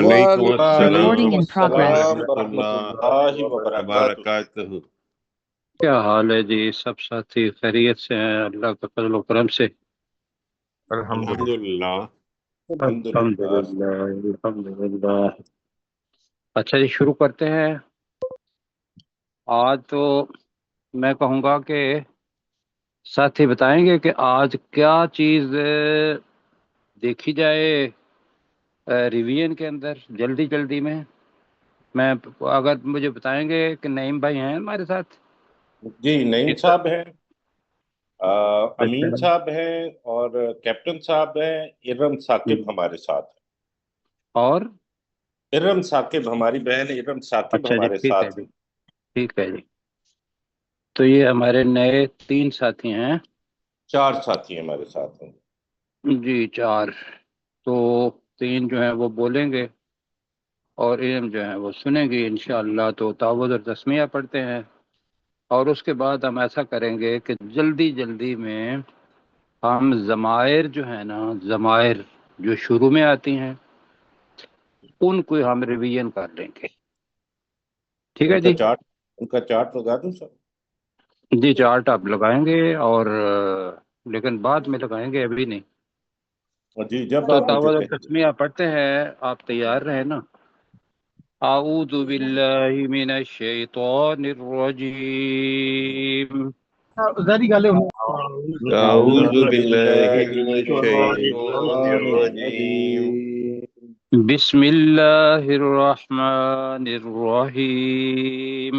وعلیکم السلام Recording in progress. ورحمۃ اللہ وبرکاتہ۔ کیا حال ہے جی؟ سب ساتھی خیریت سے ہیں اللہ کے فضل و کرم سے؟ الحمدللہ الحمدللہ الحمدللہ۔ اچھا جی، شروع کرتے ہیں۔ آج تو میں کہوں گا کہ ساتھی بتائیں گے کہ آج کیا چیز دیکھی جائے ریویژن کے اندر جلدی جلدی میں اگر مجھے بتائیں گے کہ نعیم بھائی ہیں ہمارے ساتھ؟ جی، نعیم صاحب ہیں، امین صاحب ہیں، اور کیپٹن صاحب ہیں، ارم ثاقب ہمارے ساتھ ہیں، اور ارم ثاقب ہماری بہن ارم ثاقب اچھا جی، ہمارے ٹھیک ہے ساتھ جی، ہیں۔ ٹھیک ہے جی۔ تو یہ ہمارے نئے 3 ساتھی ہیں 4 ساتھی ہمارے ساتھ ہیں جی، 4۔ تو 3 جو ہیں وہ بولیں گے اور علم جو ہیں وہ سنیں گے انشاءاللہ۔ تو تعوذ اور تسمیہ پڑھتے ہیں اور اس کے بعد ہم ایسا کریں گے کہ جلدی جلدی میں ہم ضمائر جو ہیں نا، ضمائر جو شروع میں آتی ہیں ان کو ہم ریویژن کر لیں گے، ٹھیک ہے جی؟ ان کا چارٹ لگا دوں سر؟ جی، چارٹ آپ لگائیں گے اور لیکن بعد میں لگائیں گے، ابھی نہیں۔ جی، جب تو آپ مجھے تعوذ اور کہیں۔ تسمیہ پڑھتے ہیں، آپ تیار رہیں نا؟ اعوذ باللہ من الشیطان الرجیم، اعوذ باللہ من الشیطان الرجیم، بسم اللہ الرحمن الرحیم۔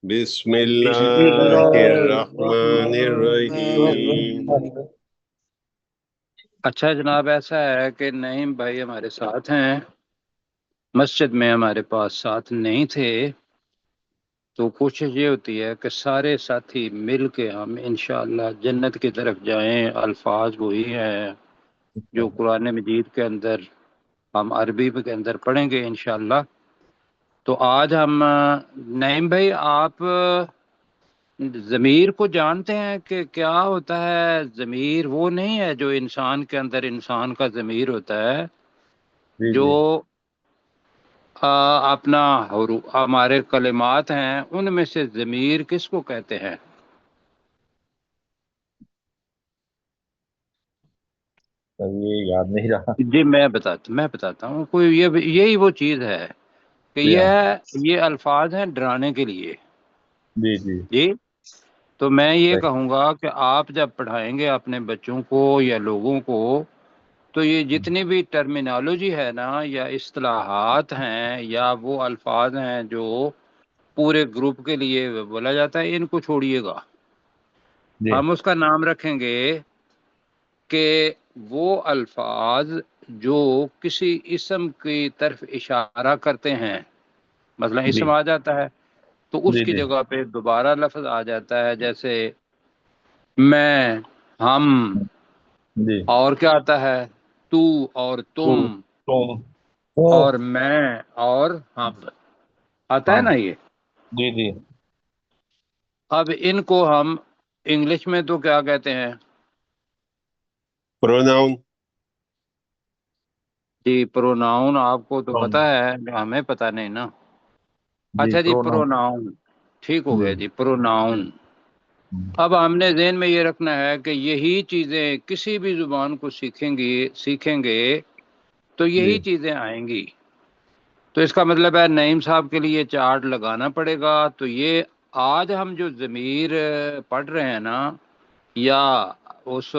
بسم اللہ الرحمن الرحیم۔ اچھا جناب، ایسا ہے کہ نعیم بھائی ہمارے ساتھ ہیں، مسجد میں ہمارے پاس ساتھ نہیں تھے، تو کوشش یہ ہوتی ہے کہ سارے ساتھی مل کے ہم انشاءاللہ جنت کی طرف جائیں۔ الفاظ وہی ہیں جو قرآن مجید کے اندر ہم عربی کے اندر پڑھیں گے انشاءاللہ۔ تو آج ہم نعیم بھائی، آپ ضمیر کو جانتے ہیں کہ کیا ہوتا ہے؟ ضمیر وہ نہیں ہے جو انسان کے اندر انسان کا ضمیر ہوتا ہے، جو اپنا ہمارے کلمات ہیں ان میں سے ضمیر کس کو کہتے ہیں؟ یہ یاد نہیں رہا جی، میں بتاتا ہوں، کوئی یہی وہ چیز ہے کہ یہ الفاظ ہیں ڈرانے کے لیے۔ جی جی جی، تو میں یہ کہوں گا کہ آپ جب پڑھائیں گے اپنے بچوں کو یا لوگوں کو، تو یہ جتنی بھی ٹرمینالوجی ہے نا، یا اصطلاحات ہیں یا وہ الفاظ ہیں جو پورے گروپ کے لیے بولا جاتا ہے، ان کو چھوڑیے گا۔ ہم اس کا نام رکھیں گے کہ وہ الفاظ جو کسی اسم کی طرف اشارہ کرتے ہیں، مثلا اسم آ جاتا ہے تو اس کی جگہ پہ دوبارہ لفظ آ جاتا ہے، جیسے میں، ہم، اور کیا آتا ہے؟ تو اور تم اور میں اور ہم، آتا ہے نا یہ؟ جی جی اب ان کو ہم انگلش میں تو کیا کہتے ہیں؟ پروناؤن۔ جی، پروناؤن آپ کو تو پتا ہے، ہمیں پتا نہیں نا۔ اچھا جی، پروناؤن ٹھیک ہو گیا جی، پروناؤن۔ اب ہم نے ذہن میں یہ رکھنا ہے کہ یہی چیزیں کسی بھی زبان کو سیکھیں گے تو یہی چیزیں آئیں گی۔ تو اس کا مطلب ہے نعیم صاحب کے لیے چارٹ لگانا پڑے گا۔ تو یہ آج ہم جو ضمیر پڑھ رہے ہیں نا، یا اس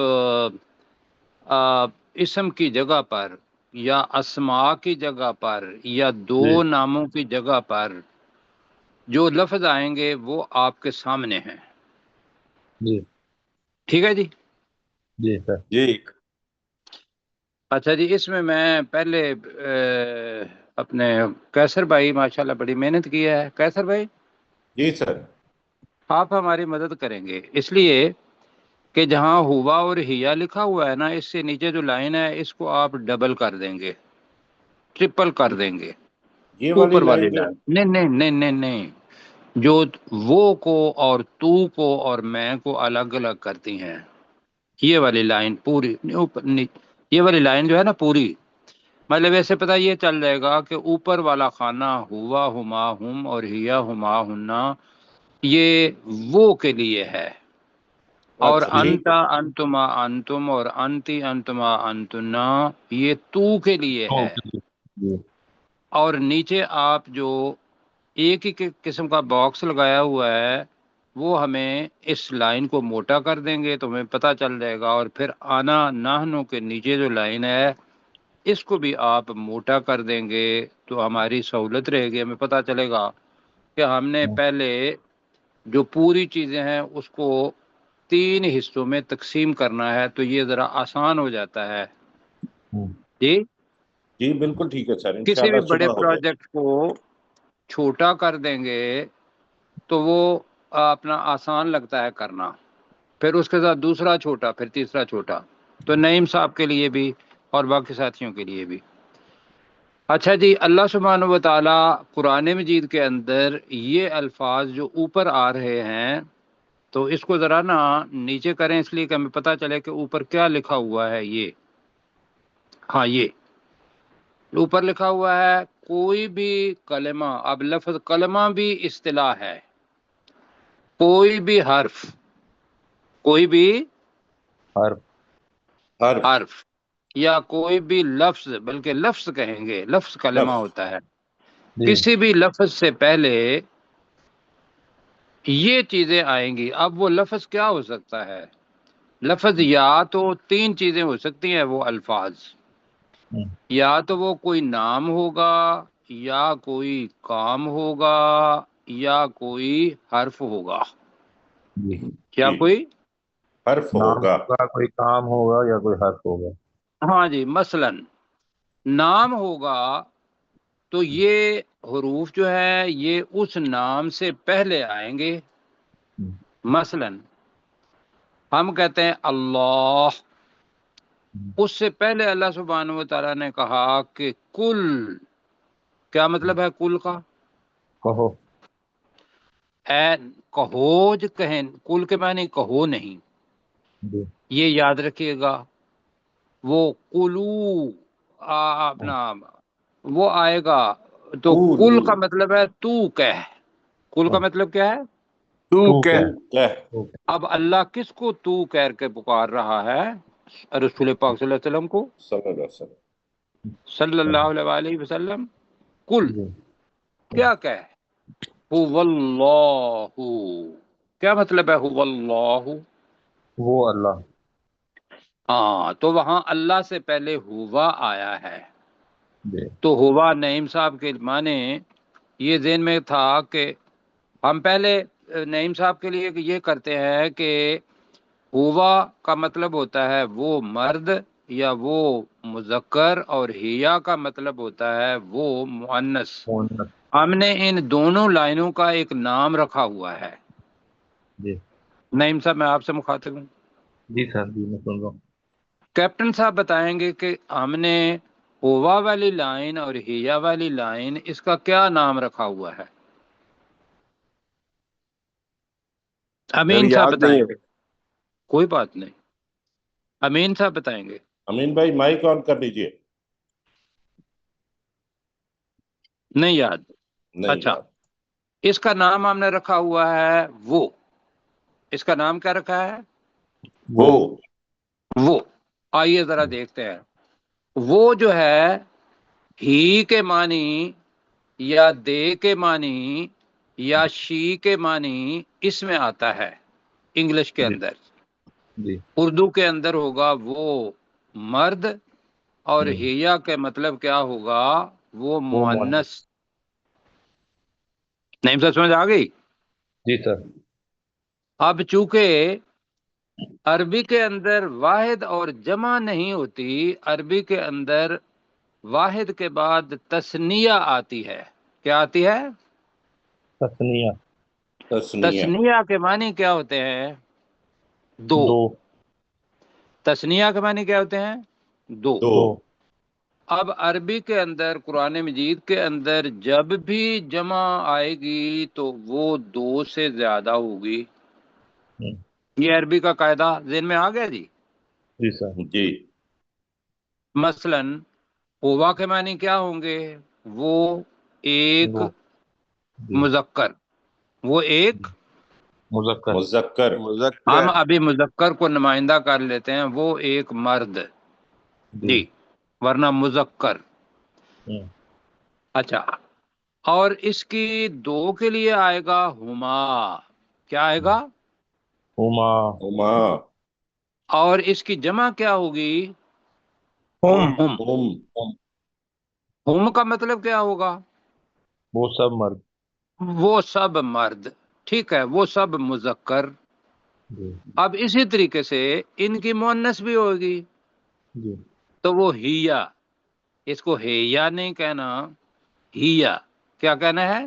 اسم کی جگہ پر یا اسماء کی جگہ پر یا دو ناموں کی جگہ پر جو لفظ آئیں گے وہ آپ کے سامنے ہیں، جی ٹھیک ہے جی؟ جی سر جی، اچھا جی، اس میں پہلے اپنے کیسر بھائی ماشاءاللہ بڑی محنت کی ہے۔ کیسر بھائی، جی سر، آپ ہماری مدد کریں گے، اس لیے کہ جہاں ہوا اور ہیا لکھا ہوا ہے نا، اس سے نیچے جو لائن ہے اس کو آپ ڈبل کر دیں گے، ٹرپل کر دیں گے، یہ اوپر والی جو لائن نہیں نہیں نہیں نہیں نہیں، جو وہ کو اور تو کو اور میں کو الگ الگ کرتی ہیں، یہ والی لائن پوری اوپر یہ والی لائن جو ہے نا پوری، مطلب ایسے پتہ یہ چل جائے گا کہ اوپر والا خانہ ہوا ہما ہم اور ہیا ہما ہننا یہ وہ کے لیے ہے، اور اچھا ٹھیک ہے، انتا انتما انتم اور انتی انتما انتنا یہ تو کے لیے ہے، جی اور نیچے آپ جو ایک ہی قسم کا باکس لگایا ہوا ہے وہ ہمیں اس لائن کو موٹا کر دیں گے تو ہمیں پتہ چل جائے گا، اور پھر آنا نہنو کے نیچے جو لائن ہے اس کو بھی آپ موٹا کر دیں گے تو ہماری سہولت رہے گی، ہمیں پتہ چلے گا کہ ہم نے پہلے جو پوری چیزیں ہیں اس کو 3 حصوں میں تقسیم کرنا ہے، تو یہ ذرا آسان ہو جاتا ہے۔ جی جی بالکل ٹھیک ہے سر، کسی بھی انشاءاللہ بڑے صبح ہو جائے پروجیکٹ کو چھوٹا کر دیں گے تو وہ اپنا آسان لگتا ہے کرنا، پھر اس کے ساتھ دوسرا چھوٹا، پھر تیسرا چھوٹا، تو نعیم صاحب کے لیے بھی اور باقی ساتھیوں کے لیے بھی۔ اچھا جی، اللہ سبحانہ و تعالیٰ قرآن مجید کے اندر یہ الفاظ جو اوپر آ رہے ہیں تو اس کو ذرا نا نیچے کریں، اس لیے کہ ہمیں پتہ چلے کہ اوپر کیا لکھا ہوا ہے۔ یہ ہاں، یہ اوپر لکھا ہوا ہے کوئی بھی کلمہ، اب لفظ کلمہ بھی اصطلاح ہے، کوئی بھی حرف، کوئی بھی حرف حرف حرف یا کوئی بھی لفظ، بلکہ لفظ کہیں گے، لفظ کلمہ لفظ ہوتا ہے، جی کسی بھی لفظ سے پہلے یہ چیزیں آئیں گی۔ اب وہ لفظ کیا ہو سکتا ہے؟ لفظ یا تو 3 چیزیں ہو سکتی ہیں، وہ الفاظ یا تو وہ کوئی نام ہوگا، یا کوئی کام ہوگا، یا کوئی حرف ہوگا، جی یا جی کوئی حرف نام ہوگا، ہوگا، کوئی کام ہوگا یا کوئی حرف ہوگا۔ ہاں جی، مثلا نام ہوگا تو یہ حروف جو ہے یہ اس نام سے پہلے آئیں گے۔ مثلا ہم کہتے ہیں اللہ، اس سے پہلے اللہ سبحانہ و تعالیٰ نے کہا کہ کل، کیا مطلب ہے کل کا؟ کہو اے کہو، جو کہیں کل کے معنی کہو نہیں، جی یہ یاد رکھیے گا۔ وہ کلو اپنا وہ آئے گا تو کل قولو کا مطلب ہے تو کہہ، کل کا مطلب کیا ہے؟ تو تو کیا کہہ، اب اللہ کس کو تو کہہ کے پکار رہا ہے؟ رسول پاک صلی اللہ علیہ وسلم کو، صلی اللہ علیہ وسلم۔ صلی اللہ علیہ وسلم، کل جی کیا کہہ، هو اللہ، کیا مطلب ہے هو اللہ؟ وہ اللہ ہاں، تو وہاں اللہ سے پہلے ہوا آیا ہے، جی تو ہوا نعیم صاحب کے معنی یہ ذہن میں تھا کہ ہم پہلے نعیم صاحب کے لیے یہ کرتے ہیں کہ ہوا کا مطلب ہوتا ہے وہ مرد یا وہ مذکر، اور ہیا کا مطلب ہوتا ہے وہ مؤنث۔ مؤنث ہم نے ان دونوں لائنوں کا ایک نام رکھا ہوا ہے۔ جی نعیم صاحب میں آپ سے مخاطب ہوں، جی سر جی میں سن رہا ہوں۔ کیپٹن صاحب بتائیں گے کہ ہم نے ہوا والی لائن اور ہیا والی لائن اس کا کیا نام رکھا ہوا ہے؟ سر امین صاحب یاد نہیں بتائیں ہے، گے، کوئی بات نہیں، امین صاحب بتائیں گے۔ امین بھائی مائک آن کر لیجئے، نہیں یاد؟ نہیں اچھا، یاد۔ اس کا نام ہم نے رکھا ہوا ہے وہ، اس کا نام کیا رکھا ہے؟ وہ وہ۔ آئیے ذرا دیکھتے ہیں، وہ جو ہے ہی کے معنی یا دے کے معنی یا شی کے معنی اس میں آتا ہے انگلش کے جی اندر، جی اردو کے اندر ہوگا وہ مرد، اور ہوں، ہیا کے مطلب کیا ہوگا؟ وہ وہ مؤنث مؤنث۔ نہیں سر، سمجھ آ گئی؟ جی سر اب چونکہ عربی کے اندر واحد اور جمع نہیں ہوتی، عربی کے اندر واحد کے بعد تثنیہ آتی ہے۔ کیا آتی ہے؟ تثنیہ تسنیہ، تثنیہ کے معنی کیا ہوتے ہیں؟ دو۔ دو تثنیہ کے معنی کیا ہوتے ہیں؟ دو۔ دو، دو اب عربی کے اندر قرآن مجید کے اندر جب بھی جمع آئے گی تو وہ 2 سے زیادہ ہوگی، ہوں، یہ عربی کا قاعدہ ذہن میں آ گیا جی؟ جی سر مثلا ہوا کے معنی کیا ہوں گے؟ وہ ایک دو جی مذکر، وہ ایک مذکر مذکر، ہم مذکر، ابھی مذکر کو نمائندہ کر لیتے ہیں، وہ ایک مرد جی جی، ورنہ مذکر. ہوں، اچھا، اور اس کی دو کے لیے آئے گا ہما. کیا آئے گا؟ ہما ہما، اور اس کی جمع کیا ہوگی؟ ہم، ہم. ہم، ہم کا مطلب کیا ہوگا؟ وہ سب مرد وہ سب مرد. ٹھیک ہے، وہ سب مذکر. جی اب اسی طریقے سے ان کی مؤنث بھی ہوگی، جی تو وہ ہیا. اس کو ہیا نہیں کہنا، ہیا. کیا کہنا ہے؟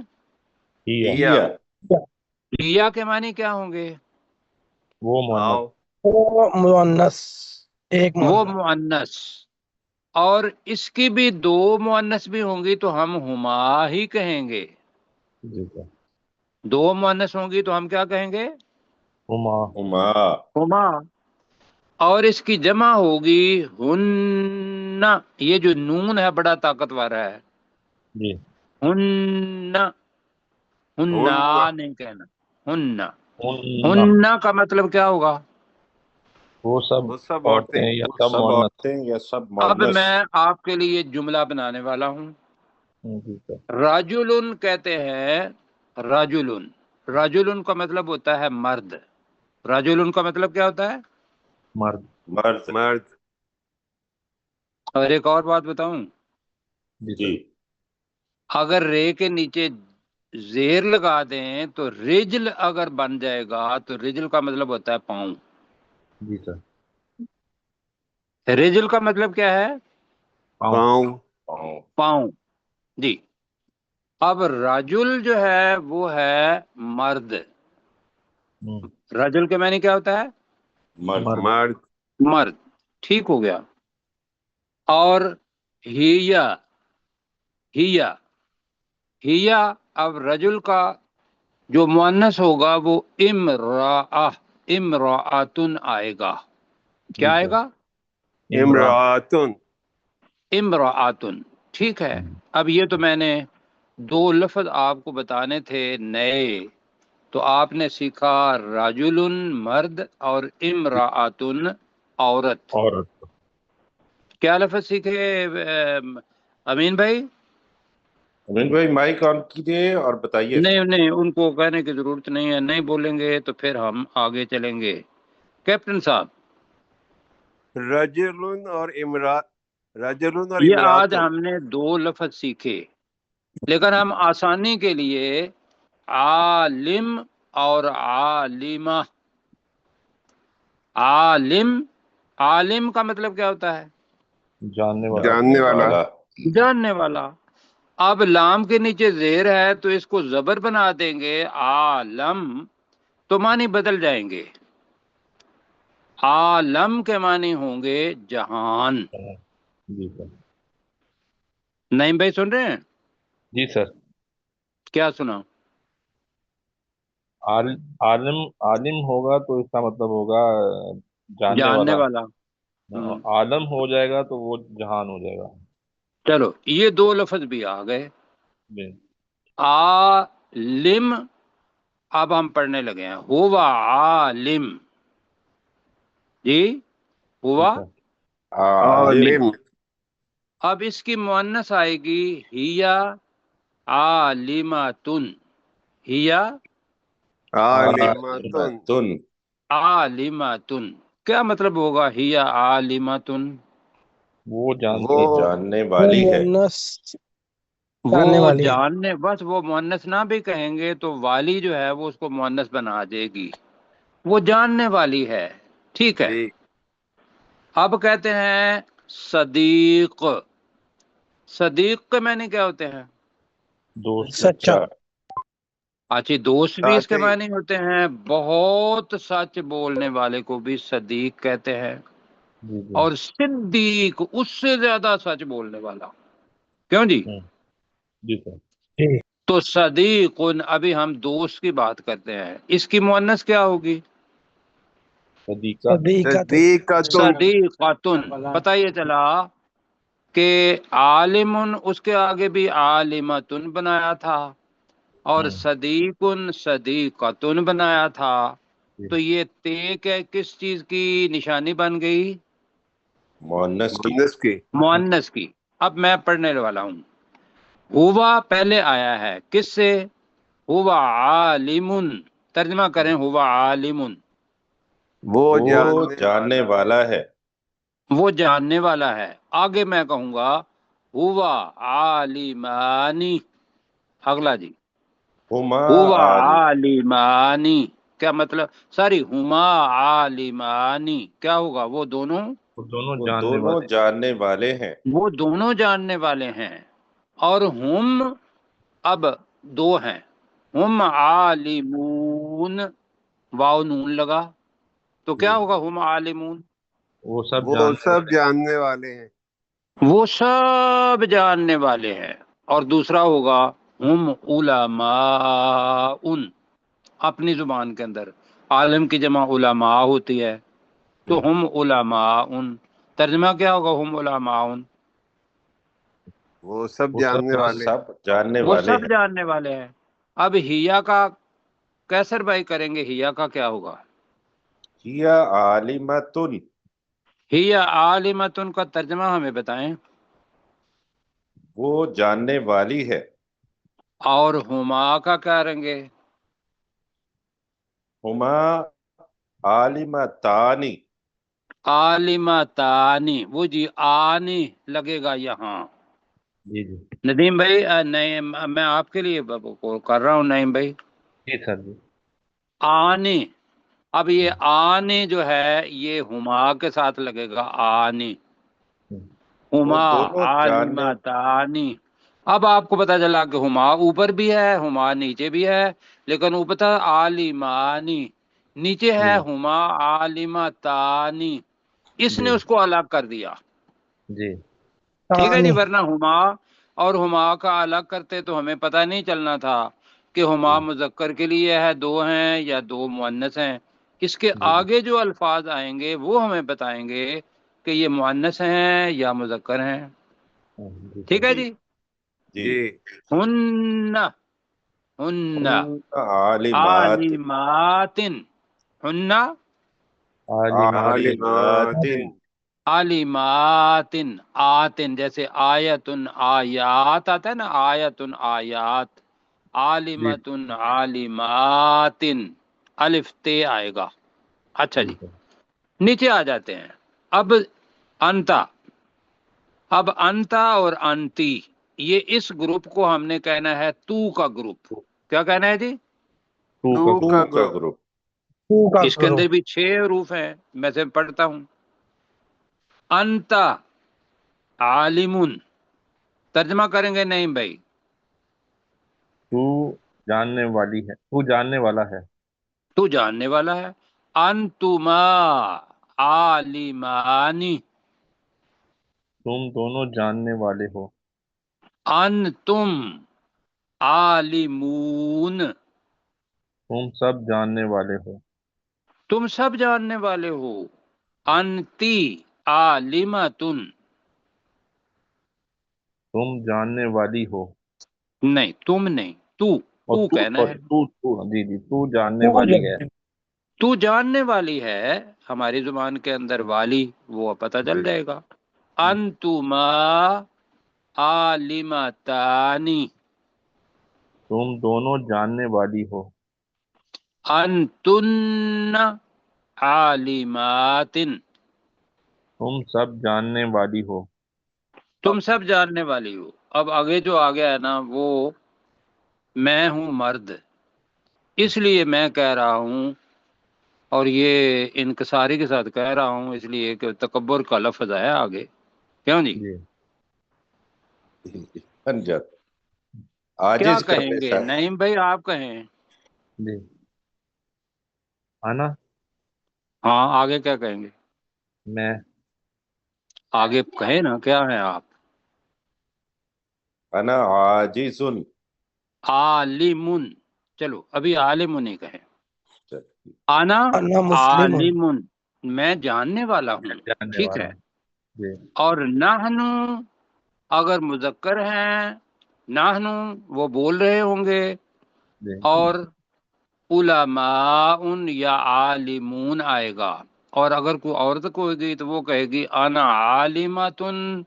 ہیا ہیا، ہیا کے معنی کیا ہوں گے؟ وہ مؤنث آؤ، وہ مؤنث، ایک وہ مؤنث. مؤنث. اور اس کی بھی دو مؤنث بھی ہوں گی تو ہم ہما ہی کہیں گے. جی سر دو مؤنث ہوں گی تو ہم کیا کہیں گے؟ ہما ہما، ہما. اور اس کی جمع ہوگی ہن. یہ جو نون ہے بڑا طاقتور ہے. جی ہن، ہننا ہن، نہیں کہنا، ہننا. ہن ہننا کا مطلب کیا ہوگا؟ وہ سب وہ سب عورتیں عورتیں، یا وہ سب سب مؤنث عورتیں یا سب اب مؤنث. میں آپ کے لیے جملہ بنانے والا ہوں. جی سر راجلن کہتے ہیں، راجلن. راجلن کا مطلب ہوتا ہے مرد. راجلن کا مطلب کیا ہوتا ہے؟ مرد مرد، مرد، اور ایک اور بات بتاؤں، جی جی، سر اگر رے کے نیچے زیر لگا دیں تو رجل اگر بن جائے گا تو رجل کا مطلب ہوتا ہے پاؤں. جی سر رجل کا مطلب کیا ہے؟ پاؤں پاؤں، پاؤں، پاؤں جی. اب راجل جو ہے وہ ہے مرد. ہوں، رجل کے معنی کیا ہوتا ہے؟ مرد، مرد مرد، مرد. ٹھیک ہو گیا. اور ہیا، ہیا، ہیا. اب رجل کا جو مؤنث ہوگا وہ امراآ، امراۃن آئے گا. جی کیا آئے سر گا؟ امراتن، امراۃن. ٹھیک ہے. اب یہ تو میں نے دو لفظ آپ کو بتانے تھے نئے، تو آپ نے سیکھا راجل مرد اور امراۃن عورت. عورت کیا لفظ سیکھے امین بھائی؟ امین بھائی مائک آن کیجیے اور بتائیے. نہیں نہیں، ان کو کہنے کی ضرورت نہیں ہے، نہیں بولیں گے تو پھر ہم آگے چلیں گے. کیپٹن صاحب، رجل اور امرات، رجل اور یہ آج امراتن. ہم نے دو لفظ سیکھے، لیکن ہم آسانی کے لیے عالم اور عالمہ. عالم، عالم کا مطلب کیا ہوتا ہے؟ جاننے والا جاننے والا، جاننے والا. اب لام کے نیچے زیر ہے تو اس کو زبر بنا دیں گے عالم، تو معنی بدل جائیں گے. عالم کے معنی ہوں گے جہان. جی سر نہیں بھائی سن رہے ہیں؟ جی سر کیا سنا؟ عالم عالم ہوگا تو اس کا مطلب ہوگا جاننے جاننے والا. والا. ہم، عالم ہو جائے گا تو وہ جہان ہو جائے گا. چلو یہ دو لفظ بھی آ گئے. جی عالم، اب ہم پڑھنے لگے ہیں. ہوا عالم، جی جی ہوا. سر عالم، عالم، اب اس کی مؤنث آئے گی ہیا عالماتن. ہیا عالماتن، عالمتن، عالماتن. کیا مطلب ہوگا ہیا عالماتن؟ وہ جانتی وہ ہے. جاننے وہ والی ہے. مؤنث جاننے وہ والی ہے. جاننے، بس وہ مؤنث نہ بھی کہیں گے تو والی جو ہے وہ اس کو مؤنث بنا دے گی. وہ جاننے والی ہے. ٹھیک ہے. ٹھیک، اب کہتے ہیں صدیق. صدیق کے معنی کیا ہوتے ہیں؟ دوست سچا. سچا، اچھا، دوست بھی اس کے ساتھی، معنی ہوتے ہیں. بہت سچ بولنے والے کو بھی صدیق کہتے ہیں. جی جی اور صدیق اس سے زیادہ سچ بولنے والا. کیوں جی؟ ہوں، جی سر جی. تو صدیق، ابھی ہم دوست کی بات کرتے ہیں. اس کی مؤنث کیا ہوگی؟ صدیقہ صدیقت. صدیقتن، صدیقاتن. پتہ یہ چلا کہ عالمن اس کے آگے بھی عالمتن بنایا تھا اور صدیقن صدیقتن بنایا تھا، تو یہ تے کس چیز کی نشانی بن گئی؟ مؤنث کی۔ مؤنث کی۔ مؤنث کی۔ اب میں پڑھنے والا ہوں، ہوا پہلے آیا ہے کس سے؟ ہوا عالمن، ترجمہ کریں ہوا عالمن، وہ وہ جاننے والا ہے۔ وہ جاننے والا ہے۔ آگے میں کہوں گا ہوا عالمانی، اگلا جی ہما ہوا عالم، عالمانی، کیا مطلب؟ ساری ہما عالمانی، کیا ہوگا؟ وہ دونوں، وہ دونوں وہ جاننے دونوں والے جاننے والے ہیں۔ وہ دونوں جاننے والے ہیں۔ اور ہم اب دو ہیں، ہم عالمون، واو نون لگا تو کیا ہوگا؟ ہم عالمون، وہ سب وہ جاننے سب والے جاننے والے ہیں۔ وہ سب جاننے والے ہیں۔ اور دوسرا ہوگا ہم علماء، اپنی زبان کے اندر عالم کی جمع علماء ہوتی ہے، تو ہم علماء، ترجمہ کیا ہوگا؟ ہم علماء، وہ سب وہ جاننے سب والے ہیں۔ سب جاننے وہ والے سب ہیں۔ جاننے والے ہیں۔ اب ہیا کا کیسر بھائی کریں گے، ہیا کا کیا ہوگا؟ ہیا عالمتن، ہیا عالمتن کا ترجمہ ہمیں بتائیں۔ وہ جاننے والی ہے۔ اور ہما کا کیا رہیں گے؟ ہما عالمتانی، عالمتانی، وہ جی آنی لگے گا یہاں۔ جی جی ندیم بھائی نہیں، میں آپ کے لیے کر رہا ہوں نعیم بھائی، جی سر جی آنی، اب یہ آنی جو ہے یہ ہما کے ساتھ لگے گا، آنی، وہ ہما دونوں جاننے، عالمتانی۔ اب آپ کو پتا چلا کہ ہما اوپر بھی ہے، ہما نیچے بھی ہے، لیکن اوپر تھا عالمانی، نیچے ہے ہما عالمتانی، اس نے جی اس کو الگ کر دیا، جی ٹھیک ہے جی، ثانی ورنہ ہما اور ہما کا الگ کرتے تو ہمیں پتہ نہیں چلنا تھا کہ ہما مذکر کے لیے ہے، دو ہیں یا دو مؤنث ہیں۔ اس کے جی آگے جو الفاظ آئیں گے وہ ہمیں بتائیں گے کہ یہ مؤنث ہیں یا مذکر ہیں، جی ٹھیک ہے جی جی۔ جی۔ جی۔ ہن، ہن عالمات، عالمات، ہن عالمات عالمات، عالمات، آتن، جیسے آیتن آیات آتا ہے نا، آیتن آیات، جی عالمتن عالمات، الف تے آئے گا۔ اچھا جی، نیچے آ جاتے ہیں۔ اب انتا، اب انتا اور انتی، یہ اس گروپ کو ہم نے کہنا ہے تو کا گروپ۔ کیا کہنا ہے جی؟ تو تو کا تو کا کا گروپ۔ گروپ۔ تو کا اس کے اندر گروپ بھی 6 حروف ہیں، میں سے پڑھتا ہوں۔ انتا عالمون، ترجمہ کریں گے نہیں بھائی؟ تو جاننے والی ہے، تو جاننے والا ہے، تو جاننے والا ہے۔ انتما عالمانی، تم دونوں جاننے والے ہو، انتم عالمون، تم سب جاننے والے ہو، تم سب جاننے والے ہو۔ انتی عالمتن، تم جاننے والی ہو، نہیں تم نہیں، اور تو کہنا ہے، جی جی تو جاننے تو والی ہے، جاننے تو جاننے والی ہے۔ ہماری زبان کے اندر والی وہ پتہ چل جائے گا۔ انتما عالمتانی، تم دونوں جاننے والی ہو، انتن عالمات، تم سب جاننے والی ہو، تم سب جاننے والی ہو۔ اب آگے جو آگے ہے نا وہ میں ہوں مرد، اس لیے میں کہہ رہا ہوں، اور یہ انکساری کے ساتھ کہہ رہا ہوں، اس لیے کہ تکبر کا لفظ ہے آگے، کیوں جی؟ جی انجت، کیا عاجز کا کہیں گے پیشہ ہے۔ نعیم بھائی؟ آپ کہیں۔ جی آنا ہاں آگے کیا کہیں گے؟ میں آگے کہیں نا، کیا ہے آپ؟ انا عاجز، عالمن، چلو ابھی عالم نہیں کہیں، چل، آنا انا مسلم عالم، میں جاننے والا ہوں، جاننے ٹھیک والا ہے۔ ہوں، جی اور نحنو اگر مذکر ہیں نحنو وہ بول رہے ہوں گے، جی اور علماء یا عالمون آئے گا، اور اگر کوئی عورت کو ہوگی تو وہ کہے گی انا عالماتن،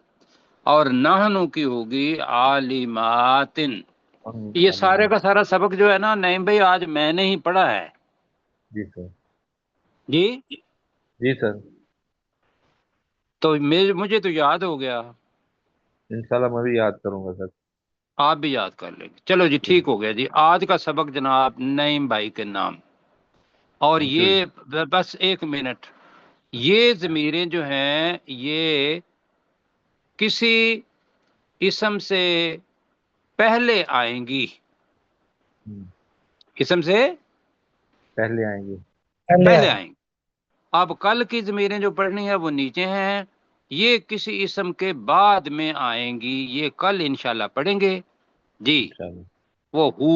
اور نحنو کی ہوگی عالماتن۔ یہ سارے کا سارا سبق جو ہے نا نعیم بھائی آج میں نے ہی پڑھا ہے جی سر، جی، جی سر، تو مجھے تو یاد ہو گیا، انشاءاللہ میں بھی یاد کروں گا سر۔ آپ بھی یاد کر لیں گے۔ چلو جی جی ٹھیک ہو گیا جی، آج کا سبق جناب نعیم بھائی کے نام، اور تھینک یو۔ یہ بس ایک منٹ، یہ ضمیریں جو ہیں یہ کسی اسم سے پہلے آئیں گی، اسم سے پہلے آئیں گے۔ پہلے آئیں گی۔ اب کل کی ضمیریں جو پڑھنی ہے وہ نیچے ہیں، یہ کسی اسم کے بعد میں آئیں گی، یہ کل انشاءاللہ پڑھیں گے جی۔ انشاءاللہ۔ وہ ہو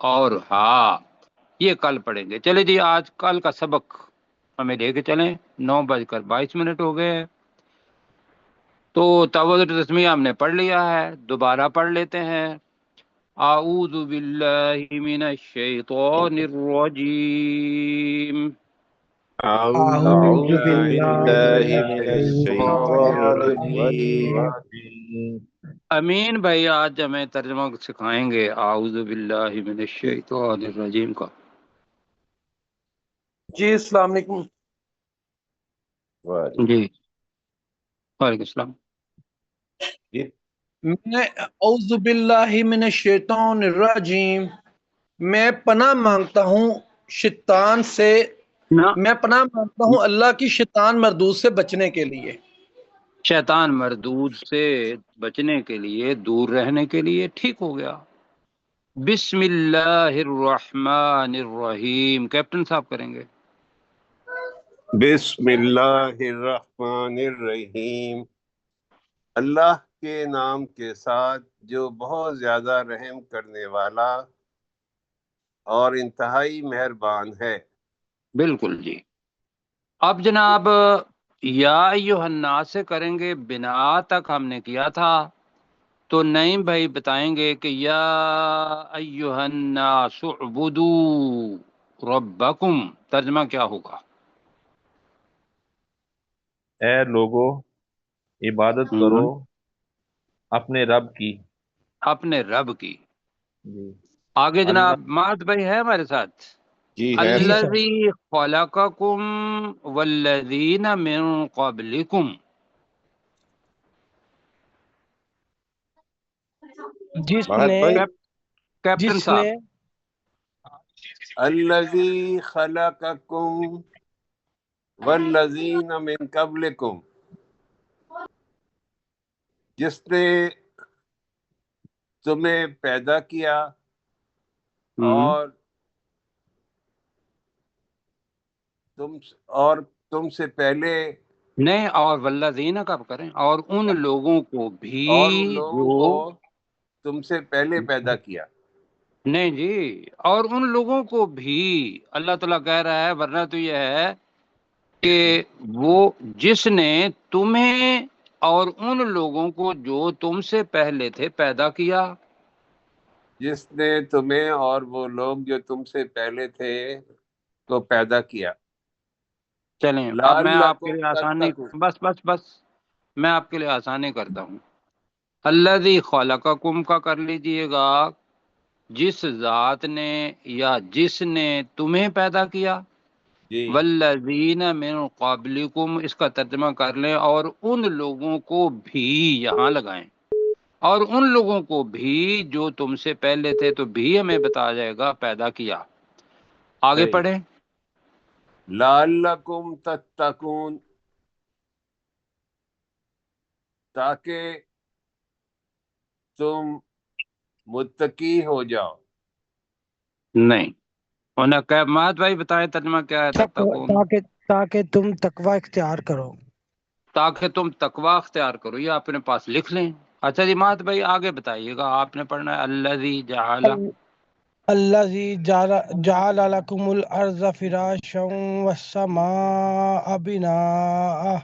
اور ہا یہ کل پڑھیں گے۔ چلے جی آج کل کا سبق ہمیں لے کے چلیں، 9:22 ہو گئے ہیں، تو تعوذ تسمیہ ہم نے پڑھ لیا ہے، دوبارہ پڑھ لیتے ہیں۔ اعوذ باللہ من الشیطان الرجیم، أعوذ أعوذ بالله بالله من من الشيطان الشيطان الرجيم۔ الرجيم. امین بھائی آج ہمیں ترجمہ سکھائیں گے اعوذ باللہ من الشیطان الرجیم کا۔ جی السلام علیکم۔ جی وعلیکم السلام۔ میں اعوذ باللہ من الشیطان الرجیم، میں پناہ مانگتا ہوں شیطان سے، نہ میں پناہ مانگتا ہوں اللہ کی شیطان مردود سے بچنے کے لیے۔ شیطان مردود سے بچنے کے لیے، دور رہنے کے لیے، ٹھیک ہو گیا۔ بسم اللہ الرحمن الرحیم، کیپٹن صاحب کریں گے۔ بسم اللہ الرحمن الرحیم، اللہ کے نام کے ساتھ جو بہت زیادہ رحم کرنے والا اور انتہائی مہربان ہے۔ بالکل جی۔ اب جناب یا ایھا الناس سے کریں گے، بنا تک ہم نے کیا تھا، تو نعیم بھائی بتائیں گے کہ یا ایھا الناس اعبدوا ربکم، ترجمہ کیا ہوگا؟ اے لوگو عبادت کرو اپنے رب کی۔ اپنے رب کی۔ جی آگے اللہ جناب مات بھائی ہے ہمارے ساتھ؟ جی ہے جی سر۔ الذی خلقکم والذین من قبلکم، جس مہت نے بھائی، کیپٹن جس نے صاحب۔ الذی خلقکم والذین من قبلکم، جس نے تمہیں پیدا کیا اور تم سے پہلے، نہیں، اور والذین کب کریں، اور ان لوگوں کو بھی اور ان لوگوں جو، کو تم سے پہلے پیدا کیا۔ نہیں جی، اور ان لوگوں کو بھی اللہ تعالیٰ کہہ رہا ہے، ورنہ تو یہ ہے کہ وہ جس نے تمہیں اور ان لوگوں کو جو تم سے پہلے تھے پیدا کیا۔ جس نے تمہیں اور وہ لوگ جو تم سے پہلے تھے کو پیدا کیا۔ چلیں اب میں آپ کے لعلکم لیے آسانی، تتقون، بس میں آپ کے لیے آسانی کرتا ہوں۔ الذی خلقکم کا کر لیجئے گا جس ذات نے یا جس نے تمہیں پیدا کیا، جی والذین من قبلکم اس کا ترجمہ کر لیں اور ان لوگوں کو بھی یہاں لگائیں، اور ان لوگوں کو بھی جو تم سے پہلے تھے، تو بھی ہمیں بتایا جائے گا پیدا کیا۔ آگے صحیح۔ پڑھیں۔ لعلکم تتقون، تاکہ تم متقی ہو جاؤ۔ نہیں انہیں کہ مات بھائی بتائیں ترجمہ کیا ہے تتقون؟ تاکہ تم تقوی اختیار کرو۔ تاکہ تم تقوی اختیار کرو، یہ اپنے پاس لکھ لیں۔ اچھا جی مات بھائی آگے بتائیے گا، آپ نے پڑھنا ہے الذی جعل، الذی جعل لکم الارض فراشا والسماء بناء،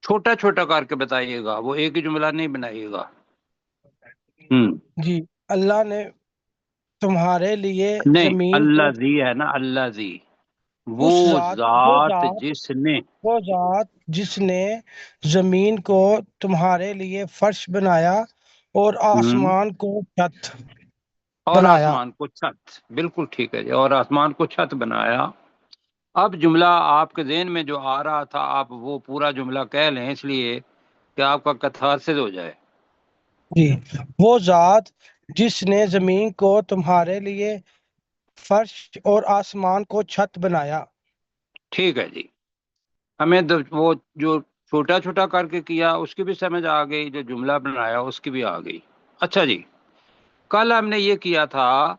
چھوٹا چھوٹا کر کے بتائیے گا، وہ ایک ہی جملہ نہیں بنائیے گا۔ جی، اللہ نے تمہارے لیے نہیں، زمین کو، اللہ زی ہے نا، اللہ زی، وہ اس ذات ذات جس نے، وہ ذات جس نے زمین کو تمہارے لیے فرش بنایا اور آسمان کو چھت اور بنایا۔ آسمان کو چھت، بالکل ٹھیک ہے جی، اور آسمان کو چھت بنایا۔ اب جملہ آپ کے ذہن میں جو آ رہا تھا آپ وہ پورا جملہ کہہ لیں، اس لیے کہ آپ کا کتھارسز ہو جائے۔ جی، وہ ذات جس نے زمین کو تمہارے لیے فرش اور آسمان کو چھت بنایا۔ ٹھیک ہے جی، ہمیں وہ جو چھوٹا چھوٹا کر کے کیا اس کی بھی سمجھ آ گئی، جو جملہ بنایا اس کی بھی آ گئی۔ اچھا جی، کل ہم نے یہ کیا تھا،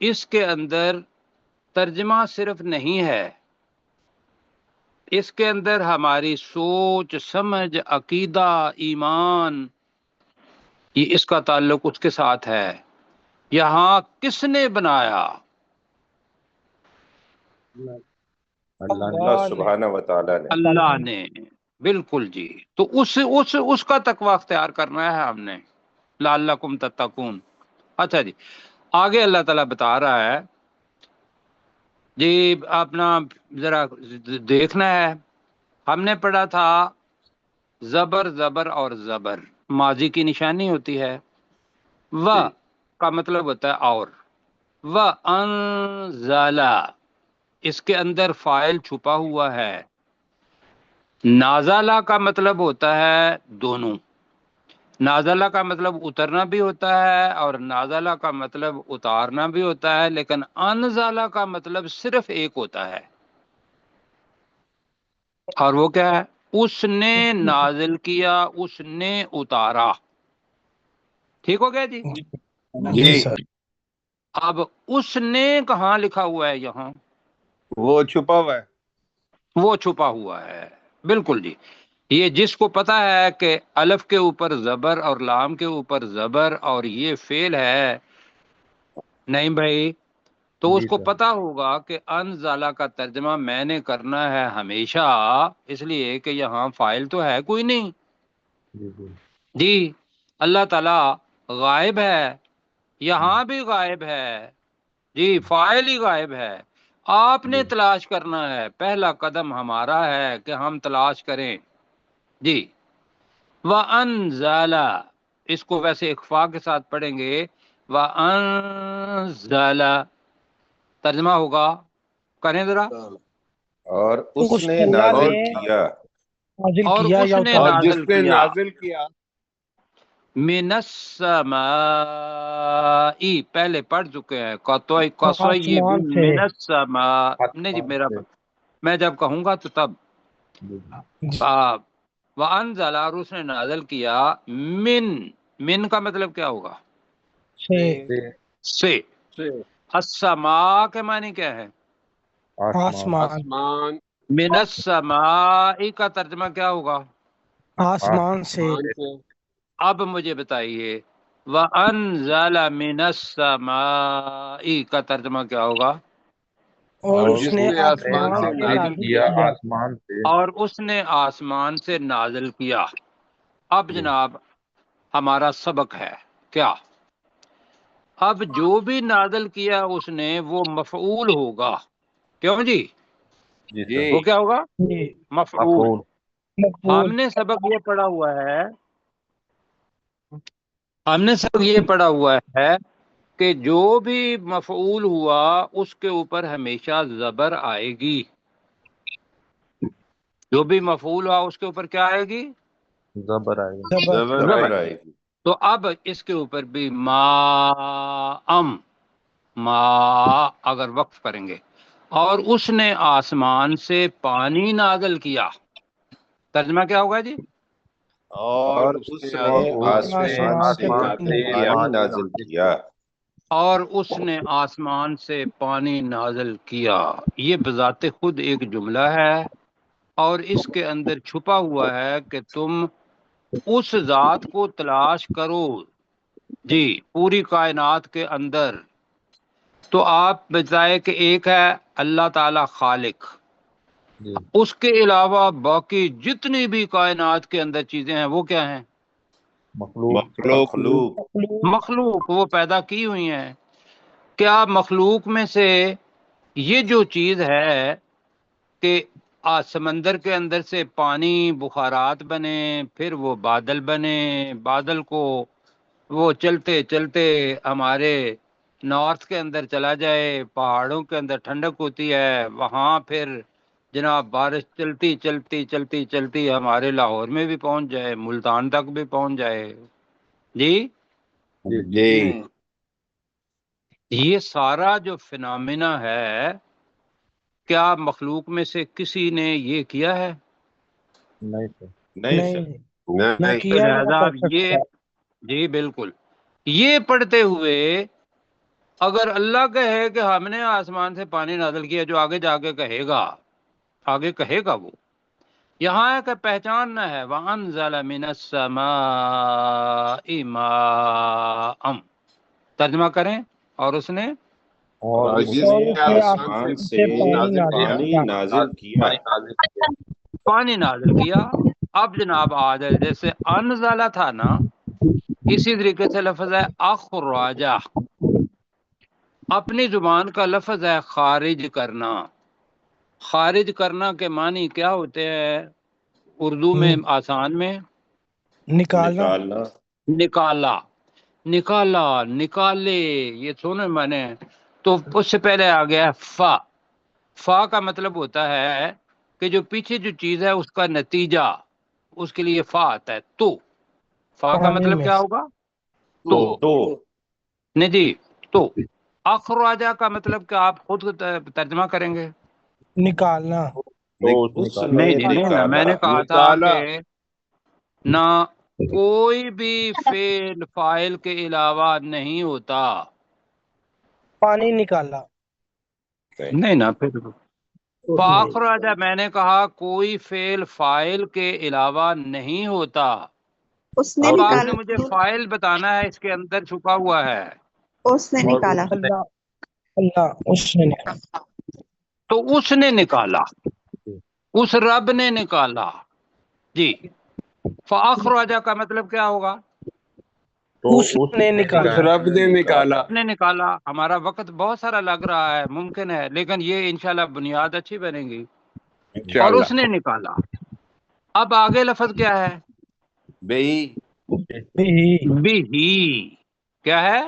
اس کے اندر ترجمہ صرف نہیں ہے، اس کے اندر ہماری سوچ، سمجھ، عقیدہ، ایمان، یہ اس کا تعلق اس کے ساتھ ہے۔ یہاں کس نے بنایا؟ اللہ نے اللہ سبحانہ و تعالیٰ نے۔ اللہ نے، بالکل جی۔ تو اس کا تقوی اختیار کرنا ہے ہم نے، لعلکم تتقون۔ اچھا جی، آگے اللہ تعالیٰ بتا رہا ہے جی، اپنا ذرا دیکھنا ہے، ہم نے پڑھا تھا زبر زبر اور زبر ماضی کی نشانی ہوتی ہے، و کا مطلب ہوتا ہے اور، و انزلہ اس کے اندر فاعل چھپا ہوا ہے، نازلہ کا مطلب ہوتا ہے دونوں، نازلہ کا مطلب اترنا بھی ہوتا ہے اور نازلہ کا مطلب اتارنا بھی ہوتا ہے، لیکن انزلہ کا مطلب صرف ایک ہوتا ہے، اور وہ کیا ہے؟ اس نے نازل کیا، اس نے اتارا۔ ٹھیک ہو گیا جی؟ جی سر۔ اب اس نے کہاں لکھا ہوا ہے؟ یہاں وہ چھپا ہوا ہے۔ وہ چھپا ہوا ہے، بالکل جی۔ یہ جس کو پتا ہے کہ الف کے اوپر زبر اور لام کے اوپر زبر اور یہ فعل ہے، نہیں بھائی، تو اس جی کو سر، پتا ہوگا کہ انزلہ کا ترجمہ میں نے کرنا ہے ہمیشہ، اس لیے کہ یہاں فاعل تو ہے کوئی نہیں جی جی جی، اللہ تعالی غائب ہے، یہاں بھی غائب ہے جی، فاعل ہی غائب ہے، آپ نے جی تلاش کرنا ہے، پہلا قدم ہمارا ہے کہ ہم تلاش کریں جی۔ وَأَنزَلَ اس کو ویسے اخفا کے ساتھ پڑھیں گے، وَأَنزَلَ ترجمہ ہوگا، کریں ذرا، اور اس نے اللہ نازل نے کیا، نازل اور کیا اس یا نے اتارا۔ اور جس نازل نے کیا، نازل کیا، من السماء پہلے پڑھ چکے ہیں، قصیب آسمان سے۔ من السماء، نہیں جی، آسمان میرا سے۔ میں جب کہوں گا تو تب، جی وَأَنزَلَ اور اس نے نازل کیا، من کا مطلب کیا ہوگا؟ سے سے، سے السماء کے معنی کیا ہے؟ آسمان آسمان، من السماء کا ترجمہ کیا ہوگا؟ آسمان سے۔ آسمان سے، اب مجھے بتائیے، وَأَنزَلَ مِنَ السَّمَاءِ کا ترجمہ کیا ہوگا؟ اور اور اس جس نے نے آسمان سے آسمان سے نازل نازل کیا، کیا۔ آسمان سے۔ اور اس نے آسمان سے نازل کیا۔ اب جی جناب ہمارا سبق ہے کیا؟ اب جو بھی نازل کیا اس نے وہ مفعول ہوگا، کیوں جی؟ جی جی سر، وہ کیا ہوگا؟ جی، مفعول۔ مفعول۔ مقبول۔ ہم نے سبق یہ پڑھا ہوا ہے، ہم نے سبق یہ پڑھا ہوا ہے کہ جو بھی مفعول ہوا اس کے اوپر ہمیشہ زبر آئے گی، جو بھی مفعول ہوا اس کے اوپر کیا آئے گی؟ زبر آئے گا۔ زبر۔ زبر زبر۔ زبر آئے آئے گی۔ گی۔ تو اب اس کے اوپر بھی ما اگر وقف کریں گے، اور اس نے آسمان سے پانی نازل کیا، ترجمہ کیا ہوگا جی؟ اور اور اس اس نے نے آسمان سے آسمان سے آسمان سے نازل کیا، پانی نازل کیا، اور اس نے آسمان سے پانی نازل کیا، یہ بذات خود ایک جملہ ہے، اور اس کے اندر چھپا ہوا ہے کہ تم اس ذات کو تلاش کرو جی، پوری کائنات کے اندر۔ تو آپ بتائے کہ ایک ہے اللہ تعالی خالق، جی اس کے علاوہ باقی جتنی بھی کائنات کے اندر چیزیں ہیں وہ کیا ہیں؟ مخلوق مخلوق مخلوق، وہ پیدا کی ہوئی ہیں۔ کیا مخلوق میں سے یہ جو چیز ہے کہ سمندر کے اندر سے پانی بخارات بنے، پھر وہ بادل بنے، بادل کو وہ چلتے چلتے ہمارے نارتھ کے اندر چلا جائے، پہاڑوں کے اندر ٹھنڈک ہوتی ہے، وہاں پھر جناب بارش چلتی چلتی چلتی چلتی ہمارے لاہور میں بھی پہنچ جائے، ملتان تک بھی پہنچ جائے؟ جی جی یہ سارا جو فنامنا ہے، کیا مخلوق میں سے کسی نے یہ کیا ہے؟ نہیں سر نہیں سر نہیں نہ نہیں کیا نہ لہذا کر یہ، سکتا۔ جی بالکل، یہ پڑھتے ہوئے اگر اللہ کہے کہ ہم نے آسمان سے پانی نازل کیا، جو آگے جا کے کہے گا، آگے کہے گا وہ، یہاں ہے کہ پہچاننا ہے وَأَنزَلَ مِنَ السَّمَاءِ مَاءً، ترجمہ کریں، اور اس نے اور اور اس جس اور نے اس نے آسمان سے سے پانی نازل کیا، پانی نازل کیا، پانی نازل کیا۔ اب جناب آ جائے، جیسے انزلہ تھا نا، اسی طریقے سے لفظ ہے اخراجہ، اپنی زبان کا لفظ ہے خارج کرنا۔ خارج کرنا کے معنی کیا ہوتے ہیں اردو میں، آسان میں؟ نکالنا۔ نکالنا، نکالا، نکالا، نکالے، یہ سنو میں نے، تو اس سے پہلے آ گیا فا۔ فا کا مطلب ہوتا ہے کہ جو پیچھے جو چیز ہے اس کا نتیجہ، اس کے لیے فا آتا ہے۔ تو فا کا پانی مطلب میں کیا ہوگا؟ تو تو نہیں جی، تو اخراجہ کا مطلب کہ آپ خود ترجمہ کریں گے؟ نکالنا۔ تو اس اس نکالا نہیں نے جی، نہیں نا، میں نکالا، نے کہا تھا نکالا۔ کہ نہ کوئی بھی فعل فاعل کے علاوہ نہیں ہوتا۔ پانی نکالا۔ نہیں نا، پھر فاخراجہ میں نے کہا کوئی فعل فاعل کے علاوہ نہیں ہوتا۔ اس نے اب آپ نے نکالا، مجھے فاعل بتانا ہے، اس کے اندر چھپا ہوا ہے۔ اس نے نکالا، اللہ، اللہ اس نے نکالا۔ تو اس نے نکالا، اس رب نے نکالا۔ جی، فاخراجہ کا مطلب کیا ہوگا؟ تو اس نے اس نکالا۔ رب نے نکالا۔ رب نے نکالا۔ ہمارا وقت بہت سارا لگ رہا ہے، ممکن ہے، لیکن یہ انشاءاللہ بنیاد اچھی بنے گی۔ اور انشاءاللہ۔ اس نے نکالا۔ اب آگے لفظ کیا ہے؟ بہی بھی، کیا ہے؟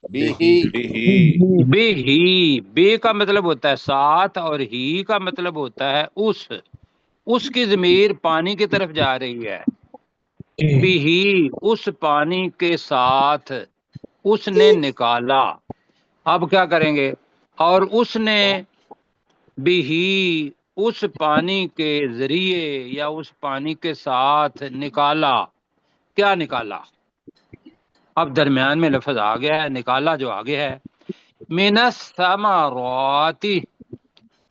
بہی بھی، بے کا مطلب ہوتا ہے ساتھ، اور ہی کا مطلب ہوتا ہے اس کی ضمیر پانی کی طرف جا رہی ہے۔ بھی، اس پانی کے ساتھ اس نے نکالا۔ اب کیا کریں گے؟ اور اس نے بھی اس پانی کے ذریعے یا اس پانی کے ساتھ نکالا۔ کیا نکالا؟ اب درمیان میں لفظ آ گیا ہے، نکالا جو آگے ہے، من الثمرات۔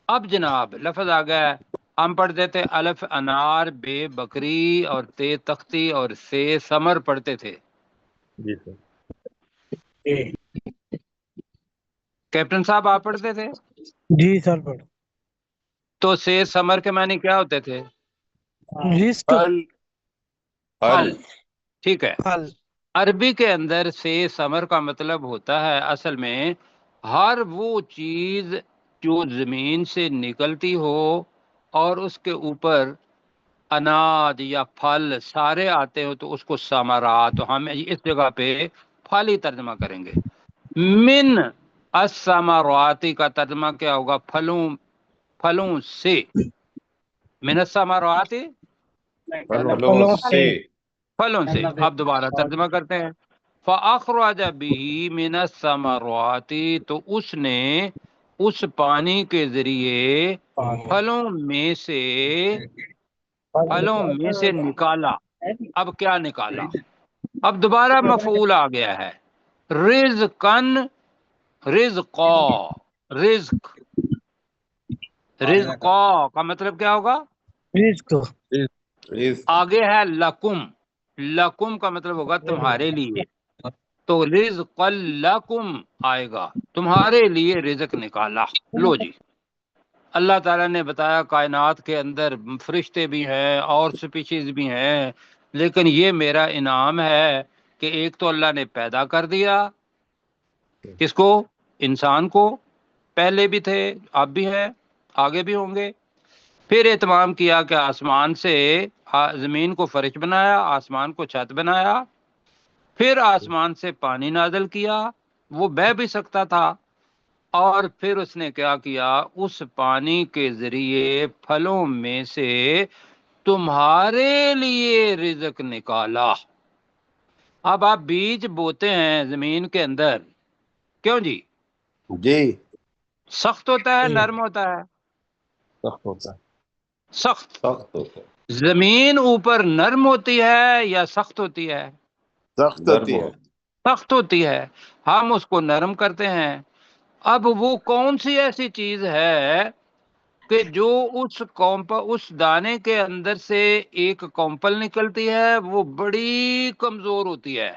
اب جناب لفظ آ گیا ہے، ہم پڑھتے تھے الف انار، بے بکری، اور تے تختی، اور سے ثمر پڑھتے تھے۔ جی سر کیپٹن صاحب آپ پڑھتے تھے؟ جی سر پڑھ۔ تو سے ثمر کے معنی کیا ہوتے تھے؟ رزق، پھل، پھل، ٹھیک ہے۔ پھل۔ عربی کے اندر سے ثمر کا مطلب ہوتا ہے اصل میں ہر وہ چیز جو زمین سے نکلتی ہو اور اس کے اوپر اناج یا پھل سارے آتے ہو، تو اس کو ثمرات، تو ہم اس جگہ پہ پھل ہی ترجمہ کریں گے۔ من الثمرات کا ترجمہ کیا ہوگا؟ پھلوں سے۔ من الثمرات، پھلوں سے، پھلوں سے۔ اب دوبارہ ترجمہ کرتے ہیں، فَأَخْرَجَ بِهِ مِنَ الثَّمَرَاتِ، تو اس نے اس پانی کے ذریعے پھلوں میں سے نکالا۔ اب کیا نکالا؟ اب دوبارہ مفعول آ گیا ہے، رزقن، رزقا، رزق، رزقا کا مطلب کیا ہوگا؟ رزق، رزق، آگے ہے لکم، لکم کا مطلب ہوگا تمہارے لیے، تو رزق لکم آئے گا، تمہارے لیے رزق نکالا۔ لو جی، اللہ تعالیٰ نے بتایا کائنات کے اندر فرشتے بھی ہیں اور سپیشیز بھی ہیں، لیکن یہ میرا انعام ہے کہ ایک تو اللہ نے پیدا کر دیا، کس کو؟ انسان کو، پہلے بھی تھے، اب بھی ہیں، آگے بھی ہوں گے۔ پھر اہتمام کیا کہ آسمان سے زمین کو فرش بنایا، آسمان کو چھت بنایا، پھر آسمان سے پانی نازل کیا، وہ بہہ بھی سکتا تھا، اور پھر اس نے کیا کیا، اس پانی کے ذریعے پھلوں میں سے تمہارے لیے رزق نکالا۔ اب آپ بیج بوتے ہیں زمین کے اندر، کیوں جی؟ جی سخت ہوتا ہے نرم ہوتا ہے؟ سخت ہوتا ہے۔ سخت۔ سخت ہوتا ہے، زمین اوپر نرم ہوتی ہے یا سخت ہوتی ہے؟ سخت نرم ہوتی ہے۔ ہوتا سخت ہوتی ہے، ہم اس کو نرم کرتے ہیں۔ اب وہ کون سی ایسی چیز ہے کہ جو اس دانے کے اندر سے ایک کمپل نکلتی ہے، وہ بڑی کمزور ہوتی ہے،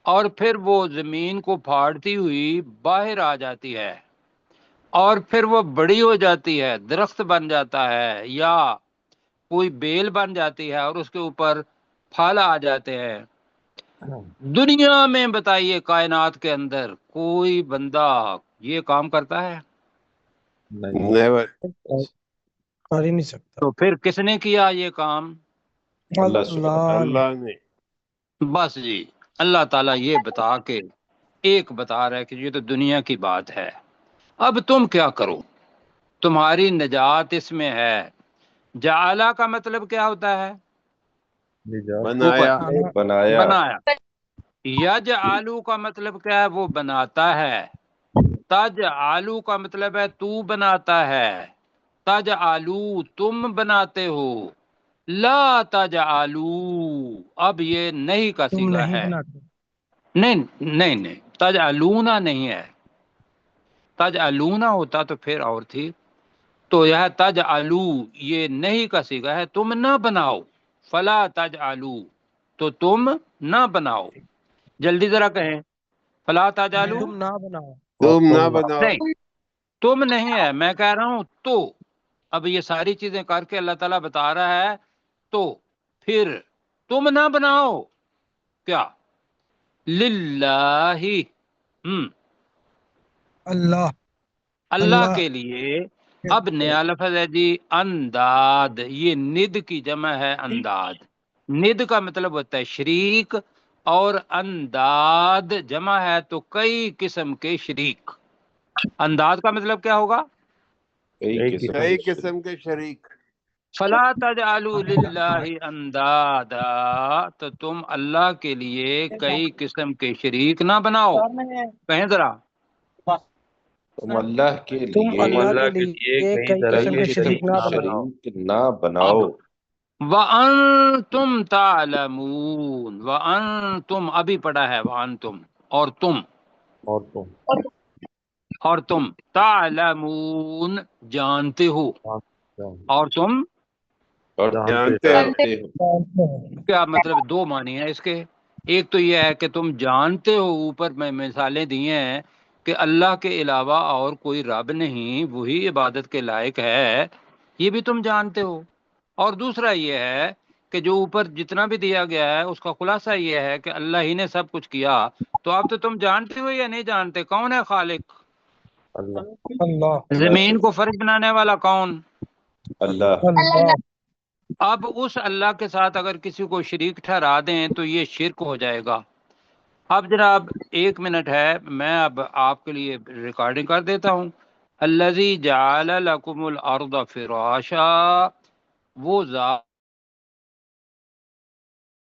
اور پھر وہ زمین کو پھاڑتی ہوئی باہر آ جاتی ہے، اور پھر وہ بڑی ہو جاتی ہے، درخت بن جاتا ہے، یا کوئی بیل بن جاتی ہے اور اس کے اوپر پھل آ جاتے ہیں۔ دنیا میں بتائیے کائنات کے اندر کوئی بندہ یہ کام کرتا ہے؟ نہیں، نیور۔ کر ہی نہیں سکتا۔ تو پھر کس نے کیا یہ کام؟ اللہ سبحانہ اللہ نے۔ اللہ نے۔ بس جی، اللہ تعالیٰ یہ بتا کے ایک بتا رہا ہے کہ یہ تو دنیا کی بات ہے، اب تم کیا کرو، تمہاری نجات اس میں ہے۔ جعلہ کا مطلب کیا ہوتا ہے؟ نجات بنایا۔ بنایا، بنایا۔ یجعلو کا مطلب کیا ہے؟ وہ بناتا ہے۔ تجعلو کا مطلب ہے تو بناتا ہے، تجعلو تم بناتے ہو، لا تجعلو اب یہ نہیں کا تم صیغہ نہیں ہے، بناتے۔ نہیں تجعلونا نہیں ہے، تجعلونا ہوتا تو پھر اور تھی، تو یہ تجعلو یہ نہیں کا صیغہ ہے، تم نہ بناؤ، فلا تجعلو تو تم نہ بناؤ، جلدی ذرا کہیں، فلا تجعلو تم نہ بناؤ۔ تم نہ بناؤ۔ نہیں، تم نہیں ہے، میں کہہ رہا ہوں تو، اب یہ ساری چیزیں کر کے اللہ تعالیٰ بتا رہا ہے تو پھر تم نہ بناؤ کیا؟ للہ اللہ اللہ کے لیے۔ اب نیا لفظ ہے جی انداد، یہ ند کی جمع ہے انداد، ند کا مطلب ہوتا ہے شریک، اور انداد جمع ہے تو کئی قسم کے شریک۔ انداد کا مطلب کیا ہوگا؟ کئی قسم کے شریک۔ فلا تجعلوا للہ اندادا تو تم اللہ کے لیے کئی قسم کے شریک نہ بناؤ، کہیں ذرا، تم اللہ کے تم لیے اللہ کے لیے کئی قسم کے شریک نہ بناؤ۔ شریک نہ بناؤ۔ وَأَنْتُمْ تَعْلَمُونَ، وَأَنْتُمْ ابھی پڑھا ہے وَأَنْتُمْ اور تم، اور تم تعلمون جانتے ہو، اور تم اور جانتے ہو۔ کیا مطلب؟ دو معنی ہے اس کے، ایک تو یہ ہے کہ تم جانتے ہو، اوپر میں مثالیں دی ہیں کہ اللہ کے علاوہ اور کوئی رب نہیں، وہی عبادت کے لائق ہے، یہ بھی تم جانتے ہو، اور دوسرا یہ ہے کہ جو اوپر جتنا بھی دیا گیا ہے اس کا خلاصہ یہ ہے کہ اللہ ہی نے سب کچھ کیا، تو اب تو تم جانتے ہو یا نہیں جانتے کون ہے خالق؟ اللہ زمین کو فرش بنانے والا کون؟ اللہ۔ اللہ اب اس اللہ کے ساتھ اگر کسی کو شریک ٹھہرا دیں تو یہ شرک ہو جائے گا۔ اب جناب 1 منٹ ہے، میں اب آپ کے لیے ریکارڈنگ کر دیتا ہوں۔ الذی جعل لکم الارض فراشا، وہ ذات